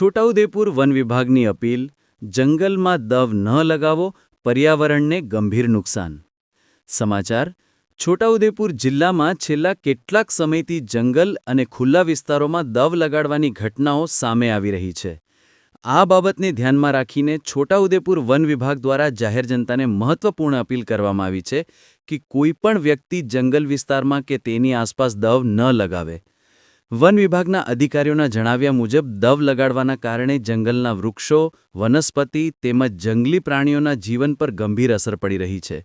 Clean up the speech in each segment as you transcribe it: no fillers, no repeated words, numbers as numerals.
Chhota Udepur one વિભાગની appeal, જંગલમાં દવ ન લગાવો, પર્યાવરણને ગંભીર નુકસાન. સમાચાર: છોટાઉદેપુર જિલ્લામાં છેલ્લા કેટલાક સમયથી જંગલ અને ખુલ્લા વિસ્તારોમાં દવ લગાડવાની ઘટનાઓ સામે આવી રહી છે. આ બાબતને ધ્યાનમાં રાખીને છોટાઉદેપુર વન વિભાગ દ્વારા જાહેર જનતાને મહત્વપૂર્ણ અપીલ કરવામાં આવી છે કે કોઈપણ વ્યક્તિ જંગલ વિસ્તારમાં કે તેની આસપાસ દવ ન લગાવે. વન વિભાગના અધિકારીઓના જણાવ્યા મુજબ દવ લગાડવાના કારણે જંગલના વૃક્ષો, વનસ્પતિ તેમજ જંગલી પ્રાણીઓના જીવન પર ગંભીર અસર પડી રહી છે.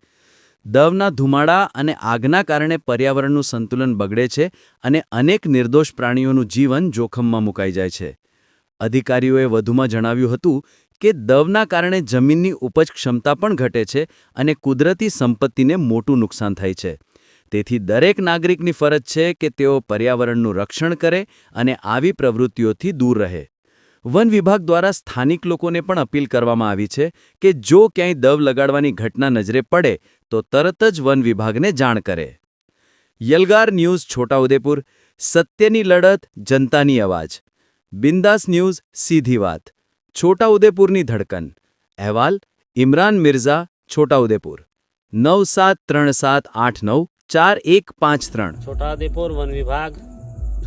દવના ધુમાડા અને આગના કારણે પર્યાવરણનું સંતુલન બગડે છે અને અનેક નિર્દોષ પ્રાણીઓનું જીવન જોખમમાં મુકાઈ જાય છે. અધિકારીઓએ વધુમાં જણાવ્યું હતું કે દવના કારણે જમીનની ઉપજ ક્ષમતા પણ ઘટે છે અને કુદરતી સંપત્તિને મોટું નુકસાન થાય છે. તેથી દરેક નાગરિકની ફરજ છે કે તેઓ પર્યાવરણનું રક્ષણ કરે અને આવી પ્રવૃત્તિઓથી દૂર રહે. વન વિભાગ દ્વારા સ્થાનિક લોકોને પણ અપીલ કરવામાં આવી છે કે જો ક્યાંય દવ લગાડવાની ઘટના નજરે પડે તો તરત જ વન વિભાગને જાણ કરે. યલગાર ન્યૂઝ છોટાઉદેપુર, સત્યની લડત, જનતાની અવાજ. બિંદાસ ન્યૂઝ, સીધી વાત. છોટાઉદેપુરની ધડકન. અહેવાલ: ઇમરાન મિર્ઝા, છોટાઉદેપુર. 9737894153. છોટાઉદેપુર વન વિભાગ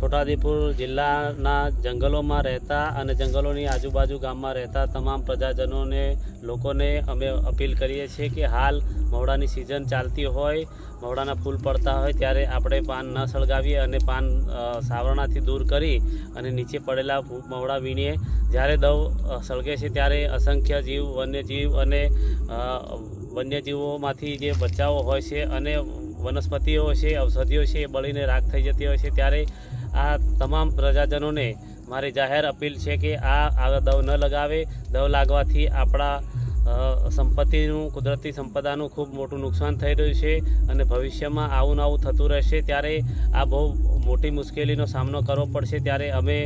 છોટાઉદેપુર જિલ્લાના જંગલોમાં રહેતા અને જંગલોની આજુબાજુ ગામમાં રહેતા તમામ પ્રજાજનોને, લોકોને અમે અપીલ કરીએ છીએ કે હાલ મવડાની સિઝન ચાલતી હોય, મવડાના ફૂલ પડતા હોય ત્યારે આપણે પાન ન સળગાવીએ અને પાન સાવરણાથી દૂર કરી અને નીચે પડેલા મવડા વીણીએ. જ્યારે દવ સળગે છે ત્યારે અસંખ્ય જીવ, વન્યજીવ અને વન્યજીવોમાંથી જે બચ્ચાઓ હોય છે અને વનસ્પતિઓ છે, ઔષધિઓ છે એ બળીને રાખ થઈ જતી હોય છે. ત્યારે આ તમામ પ્રજાજનોને મારી જાહેર અપીલ છે કે આ દવ ન લગાવે. દવ લાગવાથી આપણા સંપત્તિનું, કુદરતી સંપદાનું ખૂબ મોટું નુકસાન થઈ રહ્યું છે અને ભવિષ્યમાં આવું નવું થતું રહેશે. ત્યારે આ બહુ મોટી મુશ્કેલીનો સામનો કરવો પડશે. ત્યારે અમે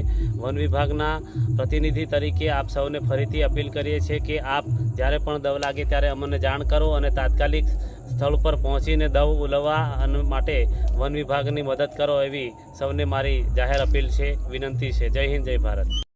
વન વિભાગના પ્રતિનિધિ તરીકે આપ સૌને ફરીથી અપીલ કરીએ છીએ કે આપ જ્યારે પણ દવ લાગે ત્યારે અમને જાણ કરો અને તાત્કાલિક સ્થળ પર પહોંચીને દવ ઉલવવા માટે વન વિભાગની મદદ કરો, એવી સૌને મારી જાહેર અપીલ છે, વિનંતી છે. જય હિન્દ, જય ભારત.